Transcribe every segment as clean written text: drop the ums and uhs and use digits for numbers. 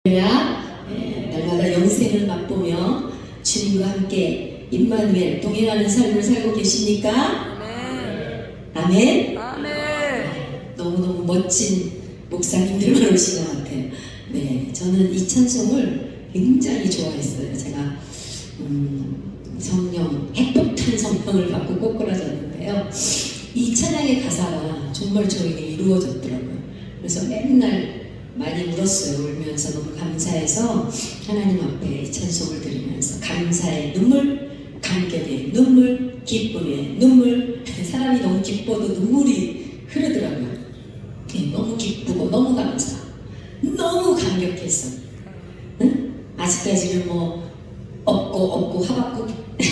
날마다 영생을 맛보며 주님과 함께 임마누엘 동행하는 삶을 살고 계십니까? 아멘. 아멘. 너무너무 멋진 목사님들만 오신 것 같아요. 네, 저는 이 찬송을 굉장히 좋아했어요. 제가 성령, 핵폭탄 성령을 받고 꼬꾸라졌는데요. 이 찬양의 가사가 정말 저에게 이루어졌더라고요. 그래서 맨날 많이 울었어요. 울면서 너무 감사해서 하나님 앞에 이 찬송을 드리면서 감사의 눈물, 감격의 눈물, 기쁨의 눈물. 사람이 너무 기뻐도 눈물이 흐르더라고요. 너무 기쁘고 너무 감사, 너무 감격했어. 응? 아직까지는 뭐 없고 하박국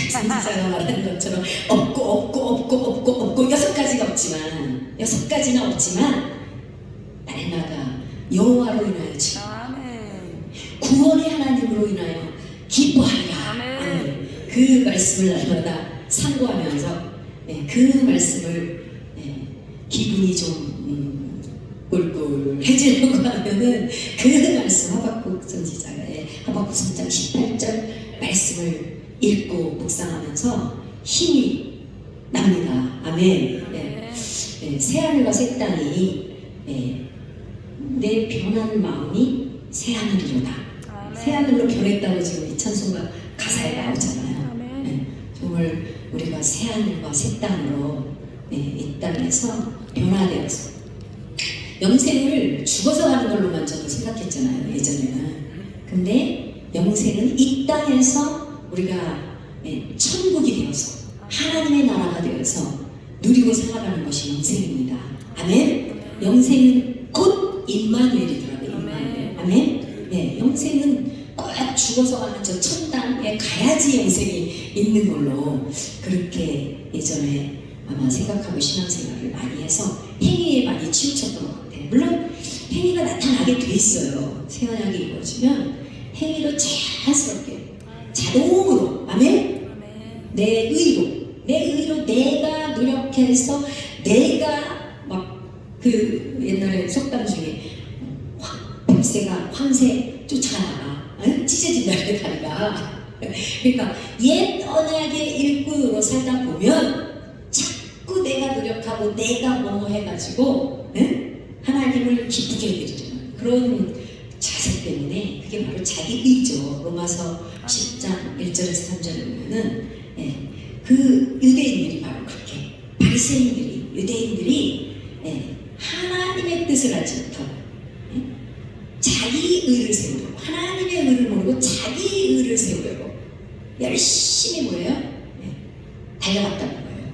선지자가 말하는 것처럼 없고 6가지가 없지만 6가지는 없지만 날마다 여호와로 인하여 구원의 하나님으로 인하여 기뻐하리라. 아멘. 그 말씀을 날마다 상고하면서 그 말씀을 기분이 좀 꿀꿀해지려고 하면은 그 말씀 하박국 선지자의 하박국 3장 18절 말씀을 읽고 묵상하면서 힘이 납니다. 아멘. 새하늘과 새 땅이 내 변한 마음이 새하늘이로다. 새하늘로 변했다고 지금 이 찬송가 가사에 나오잖아요. 정말 우리가 새하늘과 새 땅으로 이 땅에서 변화되어서 영생을 죽어서 가는 걸로만 저도 생각했잖아요, 예전에는. 근데 영생은 이 땅에서 우리가 천국이 되어서 하나님의 나라가 되어서 누리고 살아가는 것이 영생입니다. 아멘. 영생은 곧 임마누엘이더라고요. 임마누엘. 아멘. 네, 영생은 꼭 죽어서 가는 저 천당에 가야지 영생이 있는 걸로 그렇게 예전에 아마 생각하고 신앙생활을 많이 해서 행위에 많이 치우쳤던 것 같아요. 물론 행위가 나타나게 돼 있어요. 새 언약이 이루어지면 행위로 자연스럽게 자동으로 아멘? 내 의로 내가 노력해서 내가 막 그 옛날에 속담 중에 뱀새가 황새 쫓아나가 찢어진다 그래 다리가. 그러니까 옛 언약의 일꾼으로 살다 보면 자꾸 내가 노력하고 내가 뭐 해가지고 하나님을 기쁘게 해드리는 그런 자세 때문에 그게 바로 자기의죠. 로마서 10장 1절에서 3절에 보면은 그 유대인들이 바로 그렇게 바리새인들이 유대인들이 하나님의 뜻을 알지 못하고 자기 의를 세우려고 하나님의 의를 모르고 자기 의를 세우려고 열심히 뭐예요? 달려갔다는 거예요.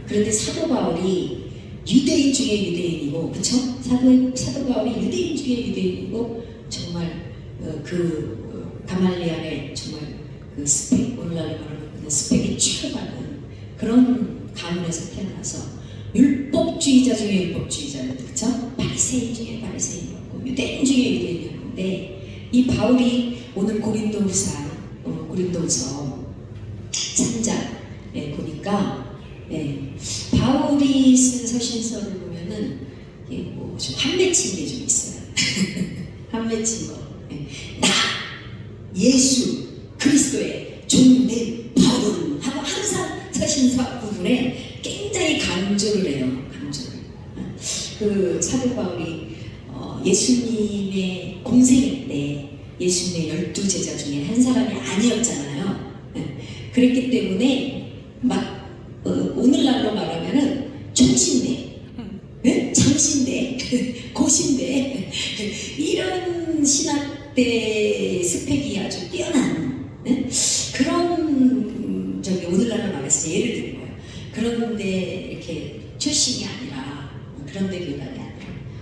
그런데 사도 바울이 유대인 중에 유대인이고, 그쵸? 사도 바울이 유대인 중에 유대인이고, 정말 가말리엘의 정말 그 스펙, 오늘날에 말하는 그 스펙이 취급하는 그런 가문에서 태어나서 율법주의자 중에 율법주의자였고, 그쵸? 바리새인 중에 바리새인이었고, 유대인 중에 유대인이었는데, 이 바울이 오늘 고린도서 3장에 보니까 바울이 쓴 서신서를 보면은 뭐 좀 한맺힌 게 좀 있어요. 한맺힌 거. 나 예수 그리스도의 종된 바울 하고 항상 서신서 부분에 굉장히 강조를 해요. 그 사도 바울이 예수님의 공생일 때 예수님의 12제자 중에 한 사람이 아니었잖아요. 그랬기 때문에 막 오늘날로 말하면은 종신대, 장신대, 고신대 이런 신학대 스펙이 아주 뛰어난 그런 오늘날로 말해서 예를 드는 거예요. 그런데 이렇게 출신이 아니라 그런데 교단이 아니라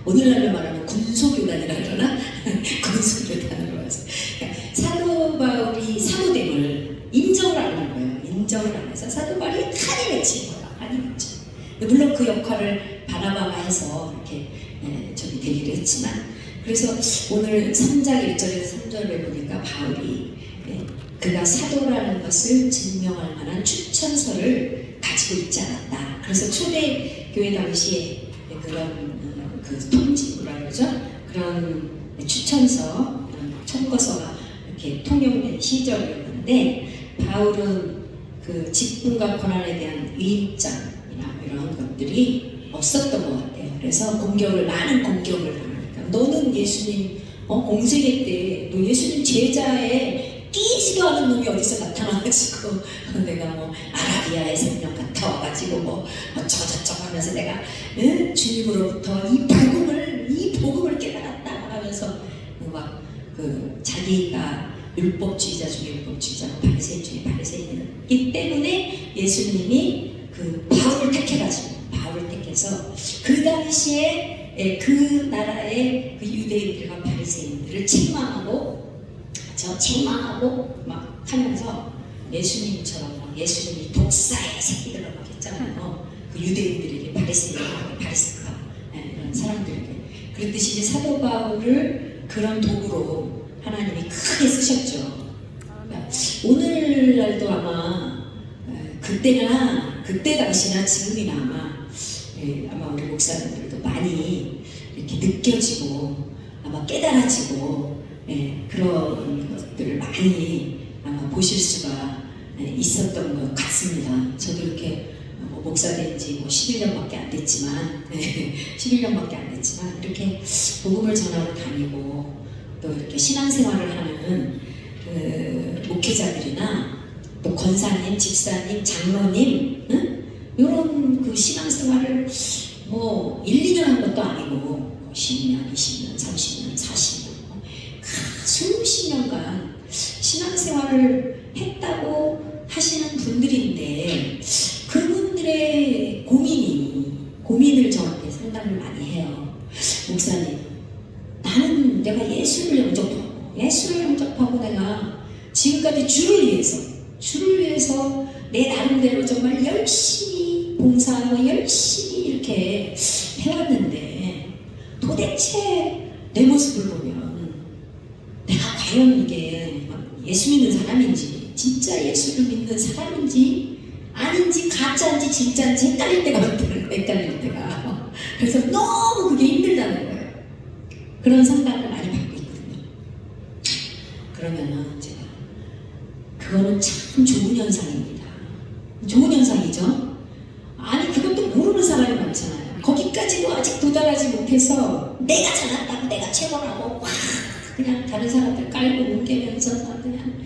오늘날로 말하면 군소교단이라 그러나 군소교단으로 해서 사도 바울이 사도됨을 인정을 안 하는 거예요. 인정을 안 해서 사도 바울이 한이 맺힌 거야. 한이 맺힌. 물론 그 역할을 바나바가 해서 이렇게 되기도 했지만, 그래서 오늘 3장 1절에서 3절에 보니까 바울이 그가 사도라는 것을 증명할 만한 추천서를 가지고 있지 않았다. 그래서 초대교회 당시에 그런 그 통지부라 그러죠. 그런 추천서 청거서가 이렇게 통용된 시절이었는데 바울은 그 직분과 고난에 대한 위임장이나 이런 것들이 없었던 것 같아요. 그래서 많은 공격을 당하니까 너는 예수님 공세계 때 너 예수님 제자에 끼지도 않은 놈이 어디서 나타나가지고 내가 뭐 아라비아의 생명 같아 와가지고 뭐 어쩌고저쩌고 하면서 내가 주님으로부터 이 복음을 깨달았다 하면서 막 그 자기가 율법주의자 중에 율법주의자고 바리새인 중에 바리새인이기 때문에 예수님이 그 바울을 택해서 그 당시에 그 나라의 그 유대인들과 바리새인들을 책망하고 막 하면서 예수님처럼 막 예수님이 독사의 새끼들을 막 했잖아요. 그 유대인들에게 바리새인과 이런 사람들에게 그랬듯이 이제 사도 바울을 그런 도구로 하나님이 크게 쓰셨죠. 그러니까 오늘날도 아마 그때 당시나 지금이나 아마 우리 목사님들도 많이 이렇게 느껴지고 아마 깨달아지고 그런 것들을 많이 아마 보실 수가 있었던 것 같습니다. 저도 이렇게 목사 된 지 11년밖에 안 됐지만 11년밖에 안 됐지만 이렇게 복음을 전하러 다니고 또 이렇게 신앙생활을 하는 목회자들이나 또 권사님, 집사님, 장로님 이런 그 신앙생활을 뭐 1, 2년 한 것도 아니고 10년, 20년, 30년, 40년 수십 년간 신앙생활을 했다고 하시는 분들인데 그분들의 고민을 저한테 상담을 많이 해요. 목사님, 나는 내가 예수를 영접하고 내가 지금까지 주를 위해서 내 나름대로 정말 열심히 봉사하고 열심히 이렇게 해왔는데 도대체 내 모습을 보면 내가 과연 이게 예수 믿는 사람인지 진짜 예수를 믿는 사람인지 아닌지 가짜인지 진짜인지 헷갈릴 때가 그래서 너무 그게 힘들다는 거예요. 그런 상담을 많이 받고 있거든요. 그러면은 제가 그거는 참 좋은 현상입니다. 좋은 현상이죠. 아니 그것도 모르는 사람이 많잖아요. 거기까지도 아직 도달하지 못해서 내가 잘났다고 내가 최고라고 와 그냥 다른 사람들 깔고 뭉개면서 그냥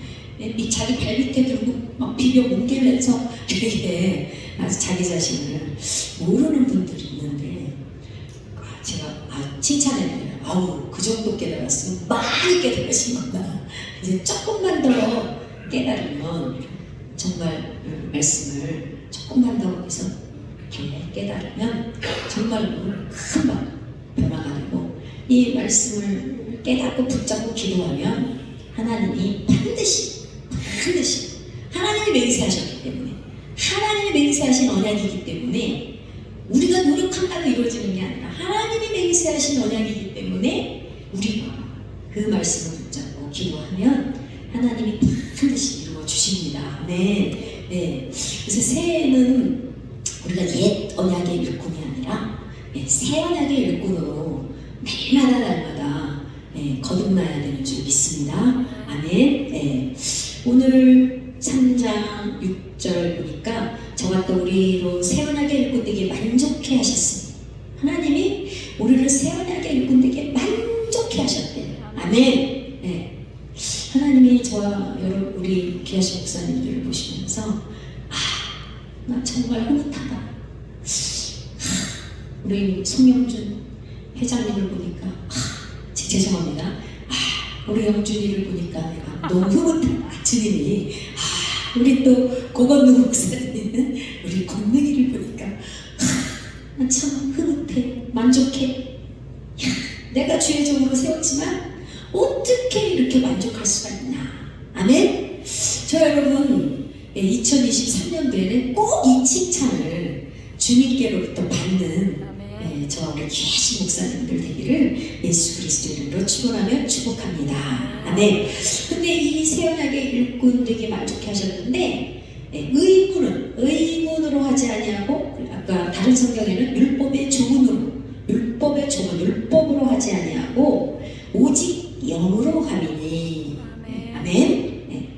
자기 발밑에 들고 막 비벼 뭉개면서 이렇게 아주 자기 자신을 모르는 분들이 있는데 제가 칭찬해드려요. 아우 그 정도 깨달았으면 많이 깨달으신 거다. 이제 조금만 더 깨달으면 정말 말씀을 조금만 더 해서 이렇게 깨달으면 정말로 큰 변화가 되고 이 말씀을 깨닫고 붙잡고 기도하면 하나님이 반드시 하나님이 맹세하셨기 때문에 하나님이 맹세하신 언약이기 때문에 우리가 노력한다고 이루어지는 게 아니라 하나님이 맹세하신 언약이기 때문에 우리가 그 말씀을 붙잡고 기도하면 하나님이 반드시 이루어 주십니다. 네. 그래서 새해에는 우리가 옛 언약의 일꾼이 아니라 새 언약의 일꾼으로 날마다 거듭나야 되는 줄 믿습니다. 아멘. 오늘 3장 6절 보니까 저와 또 우리로 새 언약의 일꾼 되게 만족해 하셨습니다. 하나님이 우리를 새 언약의 일꾼 되게 만족해 하셨대요. 아멘. 하나님이 저와 우리 귀하신 목사님들을 보시면서 나 정말 흐뭇하다. 우리 송영준 회장님을 보니까 죄송합니다. 우리 영준이를 보니까 내가 너무 흐뭇하다. 주님이 우리 또 고건능 목사님 우리 건능이를 보니까 나 참 흐뭇해. 만족해. 내가 주의 종으로 세웠지만 어떻게 이렇게 만족할 수가 있나. 아멘. 저 여러분 2023년도에는 꼭 이 칭찬을 주님께로부터 받는 저와 우리 귀하신 목사님들 되기를 예수 그리스도 이름으로 축원하며 축복합니다. 아멘. 근데 이 새 언약의 일꾼 되게 만족해 하셨는데 의문으로 하지 아니하고 아까 다른 성경에는 율법으로 하지 아니하고 오직 영으로 함이니. 아멘. 네.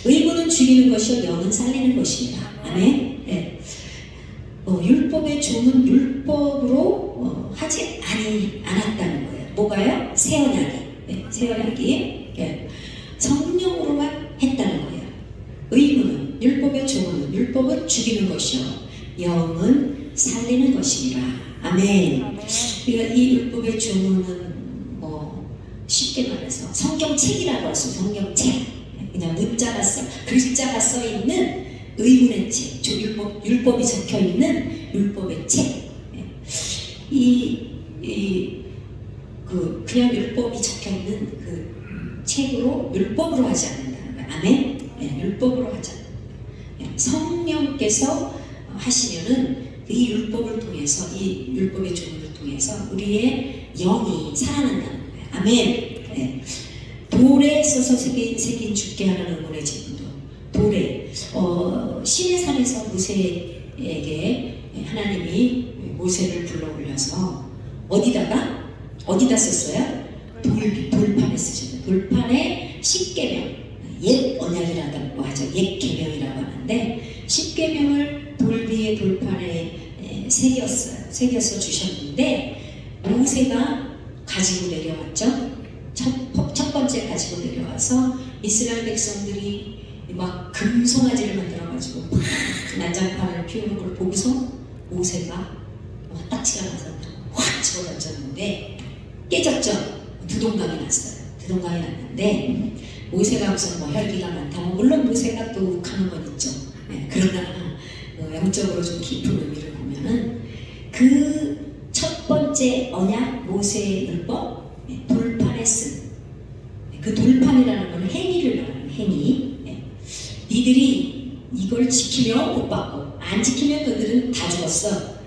의무는 죽이는 것이요 영은 살리는 것입니다. 아멘. 네. 율법의 종은 율법으로 하지 않았다는 거예요. 뭐가요? 새 언약이. 네. 새 언약이 네. 성령으로만 했다는 거예요. 의무는 율법의 종은 율법은 죽이는 것이요 영은 살리는 것이니라. 아멘. 그러니까 이 율법의 종은 쉽게 말해서 성경책이라고 할 수 있어요. 성경책. 그냥 문자가 글자가 써 있는 의문의 책, 율법이 적혀 있는 율법의 책. 그냥 율법이 적혀 있는 그 책으로 율법으로 하지 않는다는 거예요. 아멘. 네, 율법으로 하지 않는다. 성령께서 하시면은 이 율법을 통해서 이 율법의 종을 통해서 우리의 영이 살아난다는 거예요. 아멘. 네. 돌에 써서 새긴 죽게 하는 의문의 제문도 돌에 신의 산에서 모세에게 하나님이 모세를 불러 올려서 어디다 썼어요? 돌판에 쓰셨어요. 돌판에 십계명, 옛 언약이라고 하죠. 옛 계명이라고 하는데 십계명을 돌 위에 돌판에 새겨서 주셨는데 모세가 가지고 내려왔죠. 첫 번째 가지고 내려와서 이스라엘 백성들이 막 금송아지를 만들어가지고 막 난장판을 피우는 걸 보고서 모세가 딱지가 나서 확 집어던졌는데 깨졌죠. 두동강이 났어요. 두동강이 났는데 모세가 무슨 혈기가 많다고 물론 모세가 또 욱하는 건 있죠. 네, 그러나 영적으로 좀 깊은 의미를 보면은 그 첫 번째 언약 모세의 율법 돌판에 쓴 그 돌판이라는 건 행위를 말하는 행위. 니들이 이걸 지키면 못 받고 안 지키면 그들은 다 죽었어.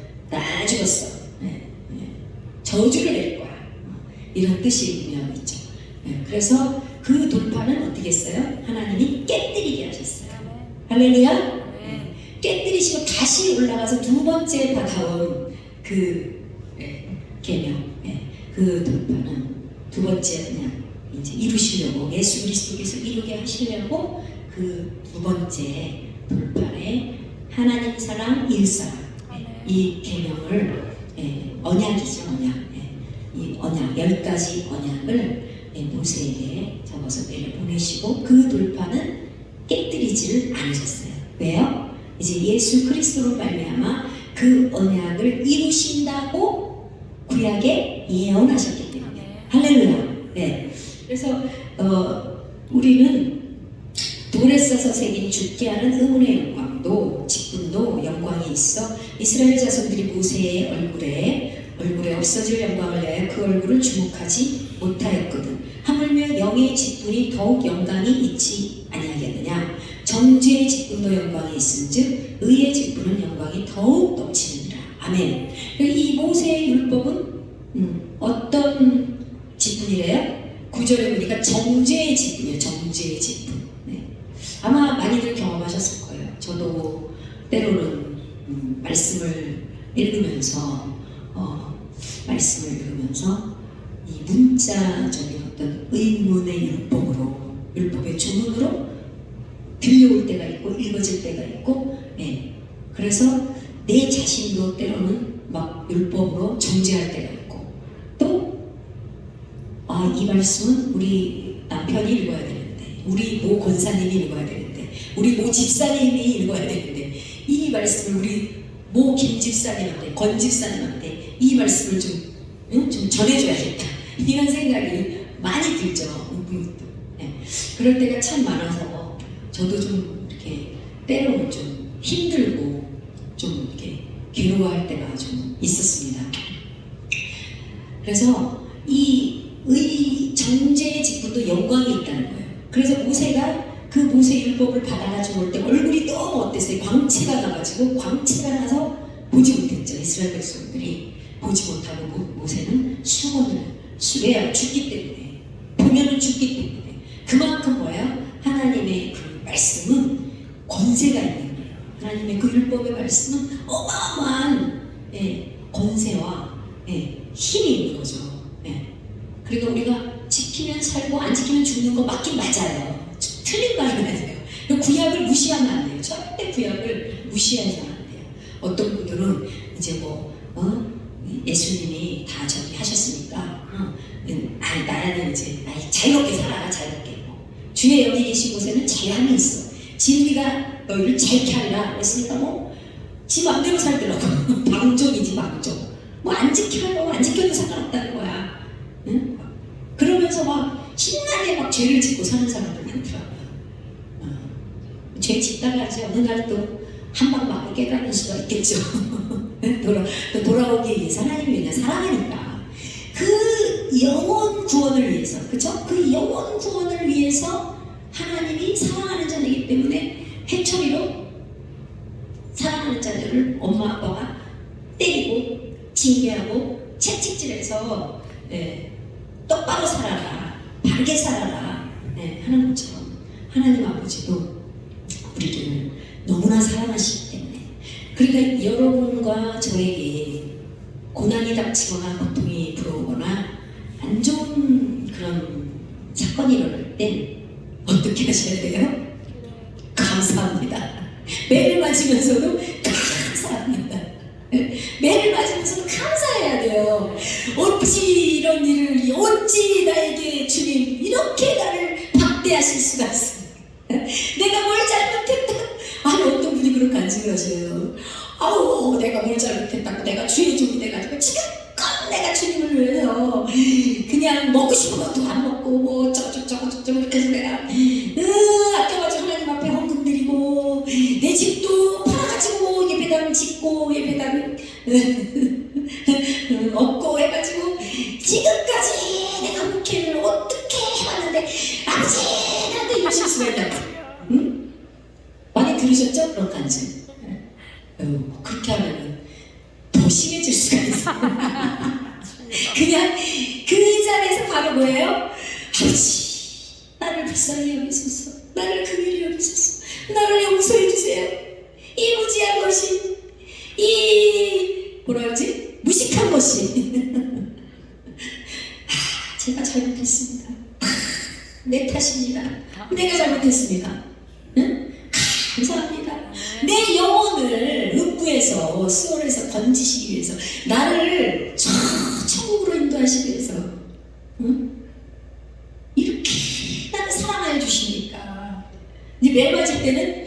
저주를 낼 거야. 이런 뜻이 의미하고 있죠. 그래서 그 돌판은 어떻게 했어요? 하나님이 깨뜨리게 하셨어요. 할렐루야. 깨뜨리시고 다시 올라가서 두 번째 받아온 그 계명, 그 돌판은 두 번째 그냥 이제 이루시려고 예수 그리스도께서 이루게 하시려고 그 두 번째 돌판에 하나님 사랑 일사랑 이 계명을 언약이죠. 언약. 이 언약 10가지 언약을 모세에게 적어서 내려보내시고 그 돌판은 깨뜨리지를 않으셨어요. 왜요? 이제 예수 그리스도로 말미암아 그 언약을 이루신다고 구약에 예언하셨기 때문에. 할렐루야. 네. 그래서 우리는 돌에 써서 새긴 죽게 하는 의문의 영광도 직분도 영광이 있어 이스라엘 자손들이 모세의 얼굴에 없어질 영광을 내어 그 얼굴을 주목하지 못하였거든. 하물며 영의 직분이 더욱 영광이 있지 아니하겠느냐. 정죄의 직분도 영광이 있은즉 의의 직분은 영광이 더욱 넘치느니라. 아멘. 이 모세의 율법은 어떤 직분이래요? 9절에 보니까 정죄의 직분이에요. 정죄의 직분. 아마 많이들 경험하셨을 거예요. 저도 때로는 말씀을 읽으면서 이 문자적인 어떤 의문의 율법의 주문으로 들려올 때가 있고 읽어질 때가 있고, 그래서 내 자신도 때로는 막 율법으로 정죄할 때가 있고, 또 이 말씀은 우리 남편이 읽어야 되는데, 우리 모 권사님이 읽어야 되는데, 우리 모 집사님이 읽어야 되는데, 이 말씀을 우리 모 김 집사님한테, 권 집사님한테 이 말씀을 좀 전해줘야겠다. 이런 생각이 많이 들죠. 그럴 때가 참 많아서 저도 좀 이렇게 때로는 좀 힘들고 좀 이렇게 괴로워할 때가 좀 있었습니다. 그래서 이 정죄의 직분도 영광이 있다는 거예요. 그래서 모세가 그 모세 율법을 받아가지고 올 때 얼굴이 너무 어땠어요? 광채가 나가지고 광채가 나서 보지 못했죠. 이스라엘 백성들이 보지 못하고 모세는 수레야 죽기 때문에 보면은 죽기 때문에 그만큼 뭐예요? 하나님의 그 말씀은 권세가 있는 거예요. 하나님의 그 율법의 말씀은 어마어마한 권세와 힘이 있는 거죠. 그러니까 우리가 지키면 살고 주는 거 맞긴 맞아요. 틀린 말은 아니에요. 구약을 무시하면 안 돼요. 절대 구약을 무시해서는 안 돼요. 어떤 분들은 이제 예수님이 다 저기 하셨으니까 나는 이제 자유롭게 살아, 자유롭게. 주의 영이 계신 곳에는 재앙이 있어. 진리가 너희를 자유케 하리라 그랬으니까 지 맘대로 살더라고. 방종이지 방종. 안 지켜요. 안 지켜도 상관없다는 거야. 응? 그러면서 신나게 죄를 짓고 사는 사람들 많더라고요. 죄 짓다가 이제 어느 날 또 한 방 맞고 깨닫는 수가 있겠죠. 돌아오기 위해서 하나님이 그냥 사랑하니까 그 영혼 구원을 위해서, 그쵸? 그 영혼 구원을 위해서 하나님이 사랑하는 자녀이기 때문에 해처리로 사랑하는 자녀를 엄마 아빠가 때리고 징계하고 채찍질해서 똑바로 살아라, 바르게 살아라 하는 것처럼 하나님 아버지도 우리를 너무나 사랑하시기 때문에, 그러니까 여러분과 저에게 고난이 닥치거나 고통이 불어오거나 안 좋은 그런 사건이 일어날 땐 어떻게 하셔야 돼요? 감사합니다. 매를 맞으면서도 감사합니다. 매를 맞으면서도 감사해야 돼요. 어찌 이런 일을, 어찌 나에게 주님 이렇게 나를 박대하실 수가 있어. 내가 뭘 잘못했다. 아니, 어떤 분이 그런 간증을 하세요. 아우, 내가 뭘 잘못했다고 내가 주의 종이 돼가지고 지금껏 내가 주님을 위해서 그냥 먹고 싶은 것도 안 먹고 저거 이렇게 해서 내가 아껴가지고 하나님 앞에 헌금 드리고 내 집도 팔아가지고 예배당 짓고 예배당 얻고 해가지고 지금까지 내가 목회를 어떻게 해왔는데 아버지 나한테 이런 실수가 있다고. 응? 많이 들으셨죠? 그런 간증. 그렇게 하면 더 심해질 수가 있어요. 그냥 그 자리에서 바로 뭐예요? 아버지, 나를 불쌍히 여기소서, 나를 긍휼히 여기소서, 나를 용서해 주세요. 이 무지한 것이, 이 뭐라 그러지? 무식한 것이 제가 잘못했습니다. 내 탓입니다. 내가 잘못했습니다. 응? 감사합니다. 내 영혼을 음부에서 수월에서 건지시기 위해서, 나를 천국으로 인도하시기 위해서, 응? 이렇게 나를 사랑해 주시니까 이제 매 맞을 때는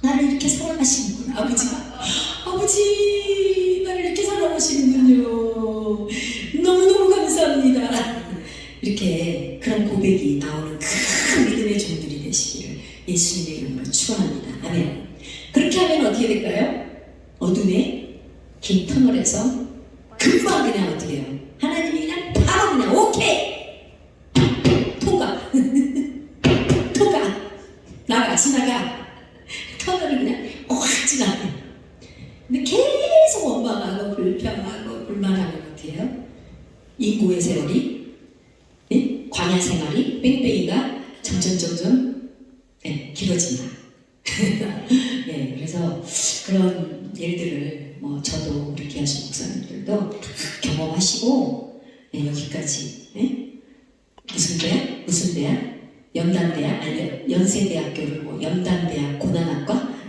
나를 이렇게 사랑하시는구나 아버지가. 아버지, 나를 이렇게 사랑하시는군요. 너무너무 감사합니다. 이렇게 그런 고백이 나오는 큰 믿음의 종들이 되시기를 예수님의 이름으로 축원합니다. 아멘. 그렇게 하면 어떻게 될까요? 어둠의 긴 터널에서 금방 그냥 어떻게 해요? 하나님이 그냥 바로 그냥 오케이! 통과! 통과! 나가, 지나가! 터널을 그냥 확 지나가. 근데 계속 원망하고 불평하고 불만하면 어떻게 해요? 인고의 세월이, 광야 생활이 뺑뺑이가 점점 길어진다. 그래서 그런 일들을 저도 우리 귀하신 목사님들도 다 경험하시고 여기까지 무슨 대학? 무슨 대학? 연단대학? 아니 연세대학교를 연단대학 고난학과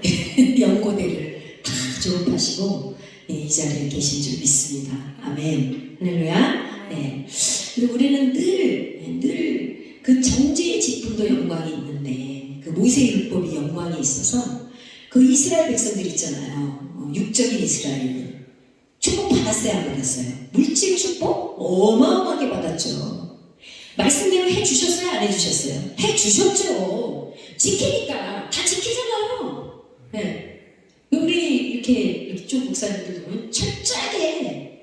연고대를 다 졸업하시고 이 자리에 계신 줄 믿습니다. 아멘. 할렐루야. 우리는 늘 그 정죄의 직분도 영광이 있는데 그 모세율법이 영광이 있어서 그 이스라엘 백성들 있잖아요. 육적인 이스라엘 축복 받았어요, 안 받았어요? 물질 축복 어마어마하게 받았죠. 말씀대로 해주셨어요, 안 해주셨어요? 해주셨죠. 지키니까 다 지키잖아요. 우리 이렇게 쪽 목사님들 보면 철저하게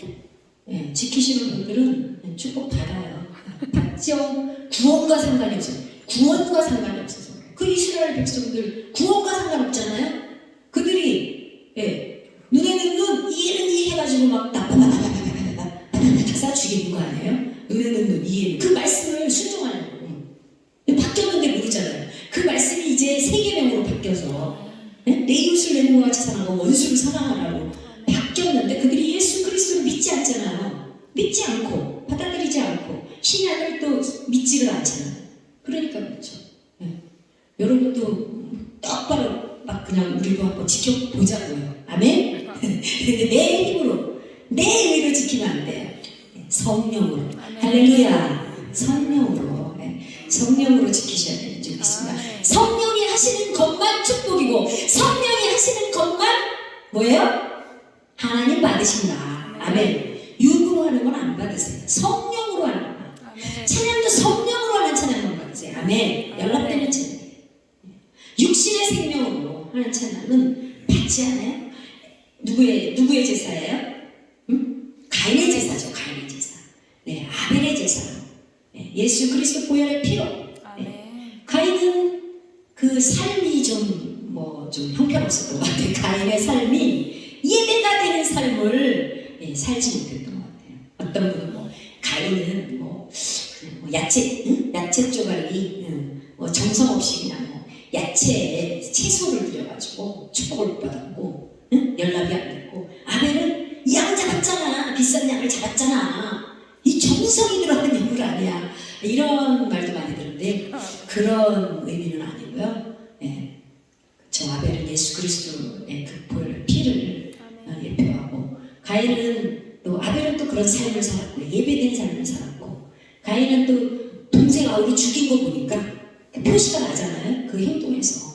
지키시는 분들은 축복 받아요. 받죠. 구원과 상관이 없어요. 구원과 상관이 없어서. 그 이스라엘 백성들 구원과 상관없잖아요. 그들이 눈에는 눈, 이에는 이 해가지고 막 다 죽이는 거 아니에요? 눈에는 눈, 이에는 그 말씀을 순종하려고. 바뀌었는데 모르잖아요. 그 말씀이 이제 세계명으로 바뀌어서 내 이웃을 내 몸과 같이 사랑하고 원수를 사랑하라고 바뀌었는데 그들이 예수 그리스도를 믿지 않잖아요. 믿지 않고 받아들이지 않고 신약을 또 믿지를 않잖아요. 그러니까 그렇죠. 여러분도 똑바로 막 그냥 우리도 한번 지켜보자고요. 아멘? 근데 내 힘으로, 내 의로 지키면 안 돼요. 성령으로. 할렐루야. 성령으로. 성령으로 지키셔야 되는 줄 믿습니다. 성령이 하시는 것만 축복이고, 성령이 하시는 것만 뭐예요? 하나님 받으신다. 아멘. 육으로 하는 건 안 받으세요. 성령으로 하는 거. 찬양도 성령으로 하는 찬양만 받으세요. 아멘. 연락되는 찬양. 육신의 생명으로 하는 찬양은 받지 않아요? 누구의 제사예요? 가인의 제사죠. 가인의 제사. 네, 아벨의 제사. 네, 예수 그리스도 보혈의 피로. 네. 가인은 그 삶이 좀 형편없었던 것 같아요. 가인의 삶이 예배가 되는 삶을 살지 못했던 것 같아요. 어떤 분은 가인은 야채 쪼가리 정성없이 그냥 야채에 채소를 들여가지고 축복을 못 받았고 연락이 안 됐고, 아벨은 양 잡았잖아. 비싼 양을 잡았잖아. 이 정성이 들어간 인물 아니야. 이런 말도 많이 들었는데 그런 의미는 아니고요. 저 아벨은 예수 그리스도의 그 보혈의 피를 예표하고, 가인은 또 아벨은 또 그런 삶을 살았고 예배된 삶을 살았고, 가인은 또 동생 아울을 죽인 거 보니까 표시가 나잖아요. 그 행동에서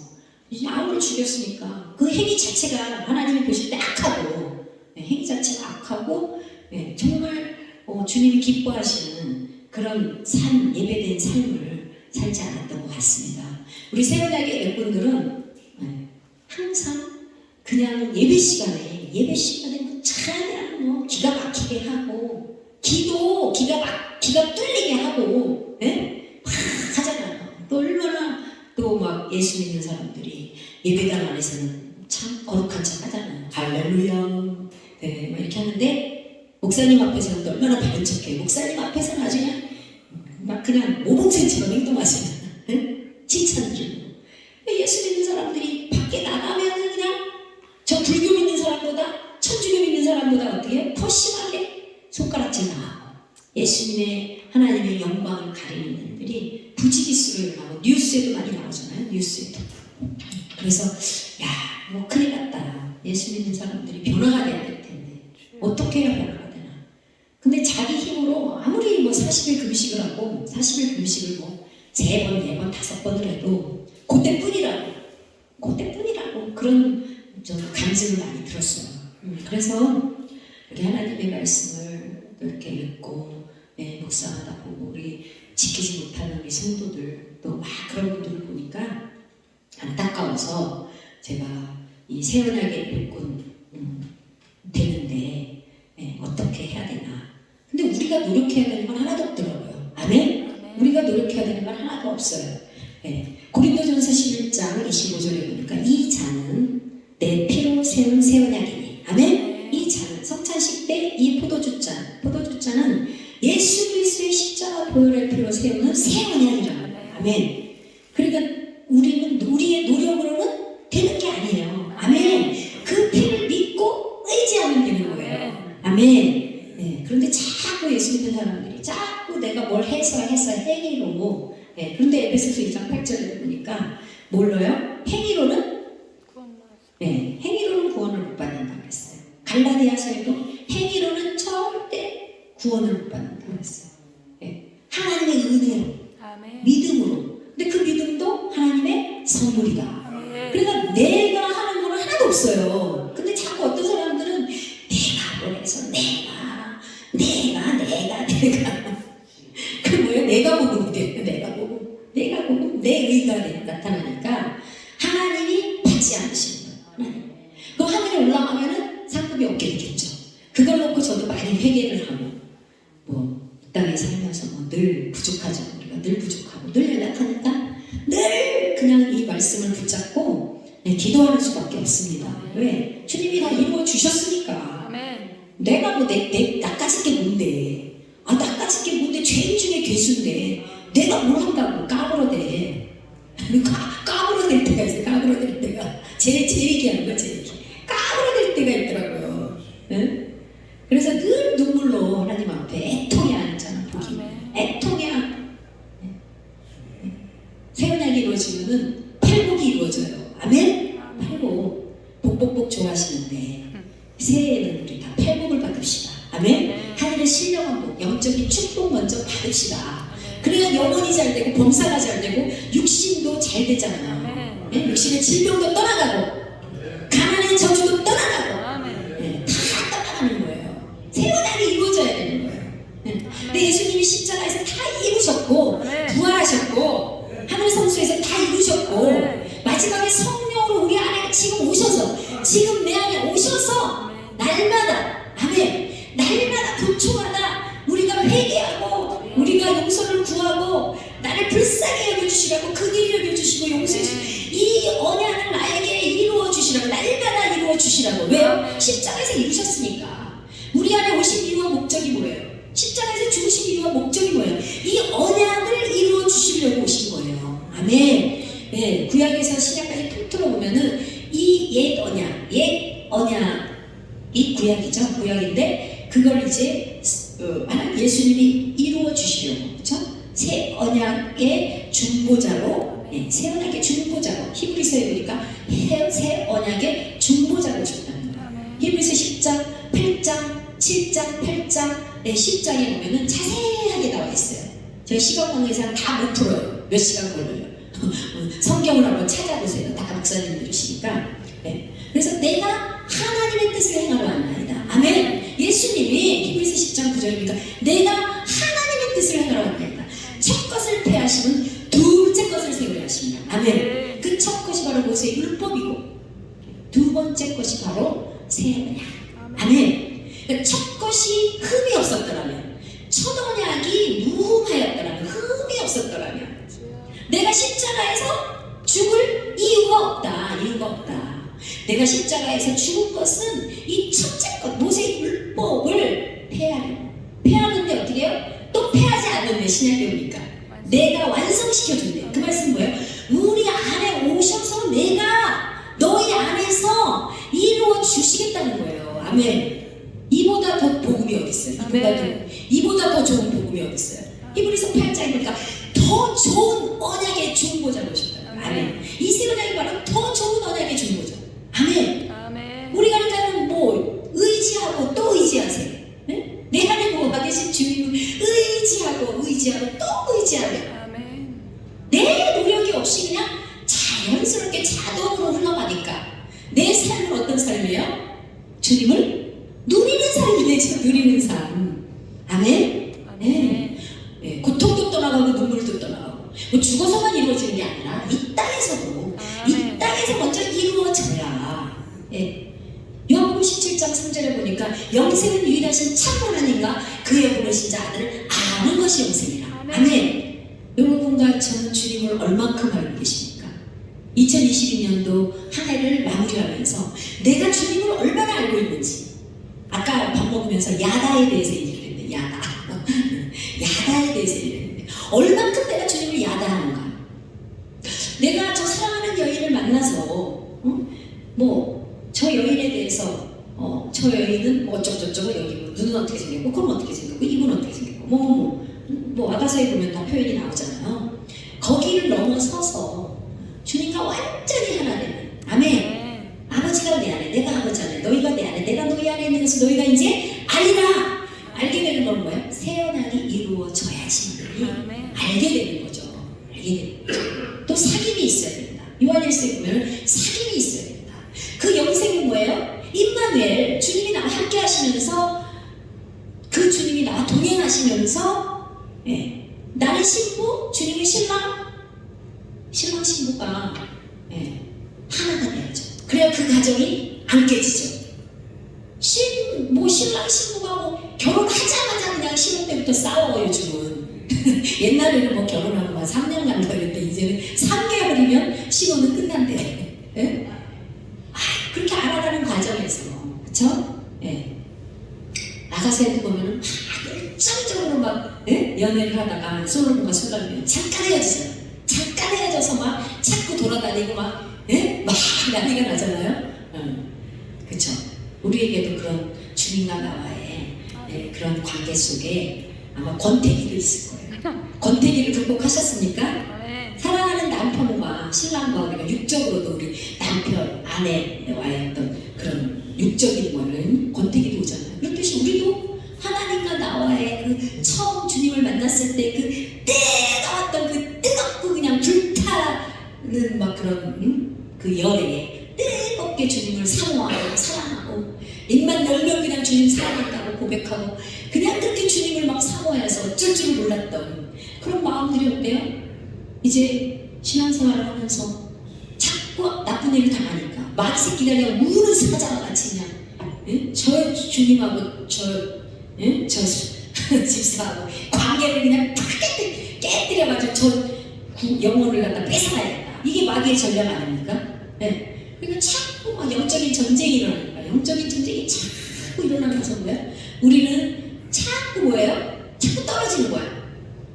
아울을 죽였으니까 그 행위 자체가 하나님이 보실 때 악하고, 행위 자체가 악하고, 정말 주님이 기뻐하시는 그런 예배된 삶을 살지 않았던 것 같습니다. 우리 새언약의 백분들은 항상 그냥 예배 시간에 찬양 기가 막히게 하고, 기도 기가 뚫리게 하고, 막 하잖아요. 또 얼마나 또 막 예수 믿는 사람들이 예배당 안에서는 참 거룩한 척 하잖아요. 할렐루야. 막 이렇게 하는데 목사님 앞에서는 또 얼마나 바른 척해요. 목사님 앞에서는 아주 그냥 모범생처럼 행동하시는, 칭찬드리고. 예수 믿는 사람들이 밖에 나가면 그냥 저 불교 믿는 사람보다, 천주교 믿는 사람보다 어떻게 더 심하게 손가락질 나하고, 예수님의 하나님의 영광을 가리는 일들이 부지기수로 일어나고, 뉴스에도 많이 나오잖아요. 뉴스에도. 그래서 큰일 났다. 예수 믿는 사람들이 변화가 돼야 될 텐데 어떻게 해야 변화가 되나. 근데 자기 힘으로 아무리 40일 금식을 하고, 40일 금식을 3번, 4번, 5번을 해도 그때뿐이라고 그런 간증을 많이 들었어요. 그래서 이렇게 하나님의 말씀을 이렇게 읽고 묵상하다 보고 우리 지키지 못하는 우리 성도들, 또 막 그런 분들을 보니까 안타까워서 제가 이 새언약의 일꾼 되는데 어떻게 해야 되나. 근데 우리가 노력해야 되는 건 하나도 없더라고요. 아멘? 우리가 노력해야 되는 건 하나도 없어요. 고린도전서 11장 25절에 보니까 이 잔은 내 피로 세운 새언약이니. 아멘? 이 잔은 성찬식 때 이 포도주잔은 예수 그리스도의 십자가 보혈의 피로 세우는 새언약이라는 거예요. 아멘. 그러니까 우리의 노력으로는 되는 게 아니에요. 아멘. 그 피를 믿고 의지하면 되는 거예요. 아멘. 그런데 자꾸 예수 믿는 사람들이 자꾸 내가 뭘 해서 행위로, 그런데 에베소서 2장 8절에 보니까 뭘로요? 행위로는 구원을 못 받는다고 했어요. 갈라디아서에도 행위로는 절대 구원을 못 받는다고 했어요. 하나님의 은혜로, 믿음으로. 근데 그 믿음도 하나님의 선물이다. 그러니까 내가 하는 건 하나도 없어요. 근데 자꾸 어떤 사람들은 내가 뭘 해서 내가 그 뭐예요? 내가 보고 내 의가 나타나니까 하나님이 받지 않으시는 거예요. 그럼 하늘에 올라가면은 상급이 없게 되겠죠. 그걸 놓고 저도 많이 회개를 하고, 이 땅에 살면서 늘 부족하죠. 우리가 늘 부족하고 늘 연약하니까 늘 그냥 이 말씀을 붙잡고 기도하는 수밖에 없습니다. 왜? 주님이 다 이루어 주셨으니까. 내가 나까짓 게 뭔데? 나까짓 게 뭔데? 죄인 중에 괴수인데 내가 뭘 한다고 까불어대. 까불어댈 때가 있어요. 까불어댈 때가 제일 얘기하는 거야. 까불어댈 때가 있더라고요. 그래서 늘 눈물로 하나님 앞에 애통해야 하잖아. 애통해야. 구약이 이루어지면은 팔복이 이루어져요. 아멘? 팔복. 복복복 좋아하시는데 새해에는 우리 다 팔복을 받읍시다. 아멘? 하늘의 신령한 복, 영적인 축복 먼저 받읍시다. 그래야 영혼이 잘 되고 범사가 잘 되고 육신도 잘 되잖아요. 네? 육신의 질병도 떠나가고 가난의 저주도 떠나가고 네, 다 떠나가는 거예요. 세원하게 이루어져야 되는 거예요. 네. 근데 예수님이 십자가에서 다 이루셨고 부활하셨고 하늘 성소에서 다 이루셨고 마지막에 성령으로 우리 안에 지금 오셔서 지금 내 안에 오셔서 날마다 아멘 날마다 분초마다 우리가 회개하고 우리가 용서를 구하고 나를 불쌍히 여겨주시라고 그 길을 여겨주시고 용서해 주시고 이 언약을 나에게 이루어 주시라고 날마다 이루어 주시라고. 왜요? 십자가에서 이루셨으니까. 우리 안에 오신 이유와 목적이 뭐예요? 십자가에서 죽으신 이유와 목적이 뭐예요? 이 언약을 이루어 주시려고 오신 거예요. 아멘. 네, 구약에서 신약까지 통틀어 보면은 이 옛 언약이 구약이죠. 구약인데 그걸 이제 예수님이 이루어 주시려고, 그렇죠? 새 언약의 중보자로, 새 언약의 중보자로 히브리서에 보니까 새 언약의 중보자로 주셨다는 거예요. 히브리서 10장, 8장, 7장, 8장, 10장에 보면은 자세하게 나와 있어요. 저희 시간 관계상 다 못 풀어요. 몇 시간 걸려요. 성경을 한번 찾아보세요. 다 목사님들이시니까. 네. 그래서 내가 하나님의 뜻을 행하러 왔나이다. 아멘. 예수님이 히브리서 10장 9절이니까 내가 하나님의 뜻을 행하러 왔나이다. 첫 것을 폐하시면 둘째 것을 세우려 하십니다. 아멘. 그 첫 것이 바로 모세의 율법이고 두 번째 것이 바로 새 언약. 아멘. 그러니까 첫 것이 흠이 없었더라면, 첫 언약이 무흠하였더라면, 흠이 없었더라면 내가 십자가에서 죽을 이유가 없다. 이유가 없다. 내가 십자가에서 죽은 것은 이 첫째 것, 모세의 율법을 폐하는데 어떻게 해요? 또 폐하지 않는데 신약이니까 내가 완성시켜준대. 그 말씀 뭐예요? 우리 안에 오셔서 내가 너희 안에서 이루어 주시겠다는 거예요. 아멘. 이보다 더 복음이 어디 있어요? 이보다 더 좋은 복음이 어디 있어요? 히브리서 8장에 보니까 더 좋은 언약의 중보자로 오셨다. 아멘. 이 새 언약이 바로 더 좋은 언약의 중보자. 아멘. 우리가 그러니까는 뭐 의지하고 또 의지하세요. 네? 내 안에 뭐가 계신 주님을 의지하고 또 의지하며 내 노력이 없이 그냥 자연스럽게 자동으로 흘러가니까 내 삶은 어떤 삶이에요? 주님을 누리는 삶이네. 지금 누리는 삶. 아멘. 네. 네. 고통도 떠나가고 눈물도 떠나가고 뭐 죽어서만 이루어지는 게 아니라 이 땅에서도 이 땅에서 먼저 이루어져야. 네. 요한복음 17장 3절에 보니까 영생은 유일하신 참 하나님과 그의 부르신 자들을 아는 것이 영생이라. 아멘. 여러분과 저는 주님을 얼만큼 알고 계십니까? 2022년도 한 해를 마무리하면서 내가 주님을 얼마나 알고 있는지. 아까 밥 먹으면서 야다에 대해서 얘기를 했는데 야다에 대해서 얘기를 했는데 얼만큼 내가 주님을 야다하는가. 내가 저 사랑하는 여인을 만나서 뭐 저 여인에 대해서 저 여인은 뭐 어쩌고저쩌고 여기고 눈은 어떻게 생겼고 그럼 어떻게 생겼고 입은 어떻게 생겼고 뭐 아가서에 보면 다 표현이 나오잖아요. 거기를 넘어서서 주님과 완전히 하나 되는. 아멘. 아버지가 내 안에, 내가 아버지 안에, 너희가 내 안에, 내가 너희 안에 있는 것을 너희가 이제 알리라. 알게 되는 건 뭐예요? 새 언약이 이루어져야지 알게 되는 거죠. 알게 되는 거죠. 또 사귐이 있어야 됩니다. 요한일서에 보면 사귐이 있어야 됩니다. 그 영생은 뭐예요? 임마누엘, 주님이 나와 함께 하시면서 그 주님이 나와 동행하시면서 나는 신부, 주님의 신랑 신부가 하나가 돼야죠. 그래야 그 가정이 안 깨지죠. 신랑 신부가 뭐 결혼하자마자 그냥 신혼 때부터 싸워요. 요즘은 옛날에는 뭐 결혼하고 막 3년 간다 그랬는데 이제는 3개월이면 신혼은 끝난대. 예? 그렇게 알아가는 과정에서, 그쵸? 아가새도 보면은 막 열정적으로 막 연애를 하다가 솔로몬과 술라면 잠깐 헤어지세요. 잠깐 헤어져서 막 자꾸 돌아다니고 막 난리가 나잖아요. 그쵸? 우리에게도 그런 주님과 나와의 그런 관계 속에 아마 권태기도 있을 거예요. 권태기를 극복하셨습니까? 사랑하는 남편 신랑과 우리가 육적으로도 우리 남편, 아내와의 어떤 그런 육적인 거는 권태기도 오잖아요. 그렇듯이 우리도 하나님과 나와의 그 처음 주님을 만났을 때 그 뜨거웠던 그 뜨겁고 그냥 불타는 막 그런 그 열에 뜨겁게 주님을 사모하고 사랑하고 입만 열면 그냥 주님 사랑한다고 고백하고 그냥 그렇게 주님을 막 사모해서 어쩔 줄 몰랐던 그런 마음들이 어때요? 이제 신앙생활을 하면서 자꾸 나쁜 일을 당하니까 마귀 새끼가 그냥 우는 사자와 같이 그냥 저 주님하고 저 집사하고 관계를 그냥 팍 깨뜨려가지고 저 영혼을 갖다 뺏어가야겠다. 이게 마귀의 전략 아닙니까? 네. 그러니까 자꾸 막 영적인 전쟁이 일어나는 거야. 영적인 전쟁이 자꾸 일어나면서 뭐야? 우리는 자꾸 뭐예요? 자꾸 떨어지는 거야.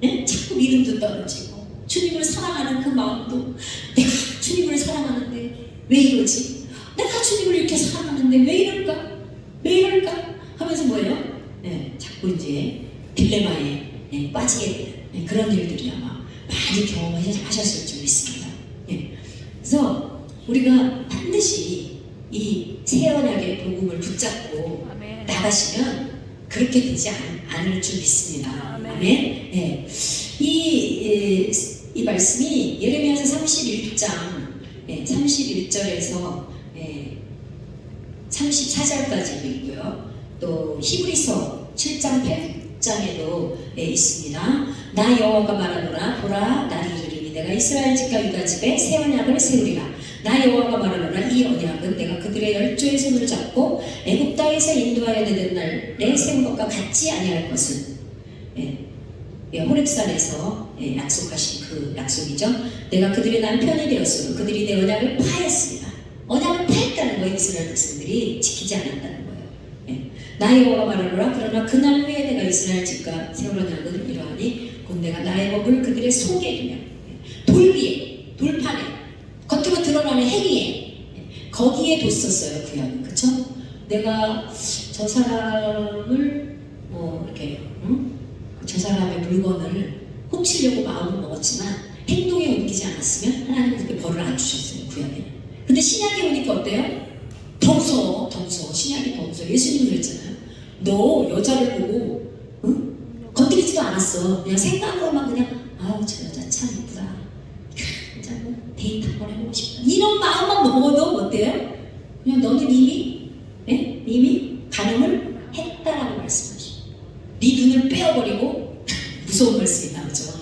네? 자꾸 믿음도 떨어지고 주님을 사랑하는 그 마음도 내가 주님을 사랑하는데 왜 이러지? 내가 주님을 이렇게 사랑하는데 왜 이럴까? 왜 이럴까? 하면서 뭐예요? 네, 자꾸 이제 딜레마에 빠지게 되는 그런 일들이 아마 많이 경험하셨을 줄 믿습니다. 그래서 우리가 반드시 이 새 언약의 복음을 붙잡고 아멘. 나가시면 그렇게 되지 않을 줄 믿습니다. 아멘. 네. 이 말씀이 예레미야서 31장 31절에서 34절까지 있고요. 또 히브리서 7장 8장에도 있습니다. 나 여호와가 말하노라 보라 날이 이르리니 내가 이스라엘 집과 유다 집에 새 언약을 세우리라. 나 여호와가 말하노라 이 언약은 내가 그들의 열조의 손을 잡고 애굽 땅에서 인도하여 내던 날에 세운 것과 같지 아니할 것은 호렙산에서 약속하신 그 약속이죠. 내가 그들의 남편이 되었으므로 그들이 내 언약을 파했습니다. 언약을 파했다는 거예요. 이스라엘 백성들이 지키지 않았다는 거예요. 나 여호와가 말하노라 그러나 그날 후에 내가 이스라엘 집과 세울 언약은 이러하니 곧 내가 나의 법을 그들의 속에 두며 돌 위에 돌판에 겉으로 드러나는 행위에 거기에 뒀었어요. 그 약은. 그쵸? 내가 저 사람을 이렇게 저 사람의 물건을 훔치려고 마음을 먹었지만 행동에 옮기지 않았으면 하나님은 그렇게 벌을 안 주셨어요. 구약에는. 근데 신약에 오니까 어때요? 더 무서워. 신약이 더 무서워. 예수님이 그랬잖아요. 너 여자를 보고 건드리지도 않았어. 그냥 생각으로만 그냥 아우 저 여자 참 이쁘다. 진짜 뭐 데이트 한번 해보고 싶다. 이런 마음만 먹어도 어때요? 그냥 너는 이미 간음을 했다라고 말씀하시죠. 네 눈을 빼어버리고 무서운 말씀이 나오죠.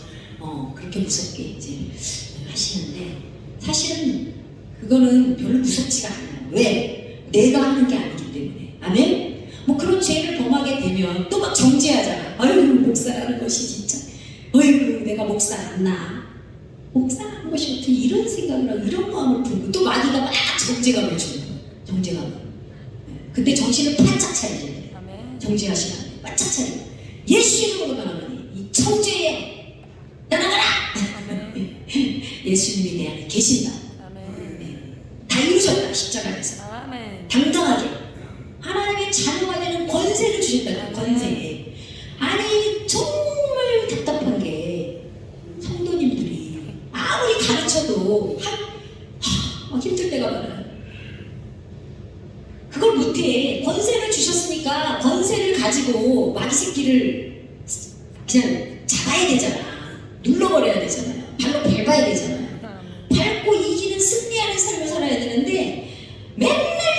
그렇게 무섭게 이제 하시는데 사실은 그거는 별로 무섭지가 않아요. 왜? 내가 하는 게 아니기 때문에. 아멘? 뭐 그런 죄를 범하게 되면 또 막 정죄하잖아. 아유 목사라는 것이 진짜 어이구 내가 목사 맞나? 목사라는 것이 어떻게 이런 생각을 하고 이런 마음을 품고 또 마귀가 막 정죄감을 주는 거예요. 정죄감을. 그때 정신을 바짝 차리셔야 돼요. 정죄하시면 안 돼요. 바짝 차리고 예수 이름으로 나가니 이 정죄에 떠나가라! 예수님이 내 안에 계신다. 다 이루셨다. 십자가에서 당당하게 하나님의 자녀가 되는 권세를 주셨다. 권세. 아니 정말 답답한 게 성도님들이 아무리 가르쳐도 힘들 때가 많아요. 그걸 못해. 권세를 주셨으니까 권세를 가지고 마귀 새끼를 그냥 잡아야 되잖아. 눌러버려야 되잖아요. 발로 밟아야 되잖아요. 밟고 이기는 승리하는 삶을 살아야 되는데 맨날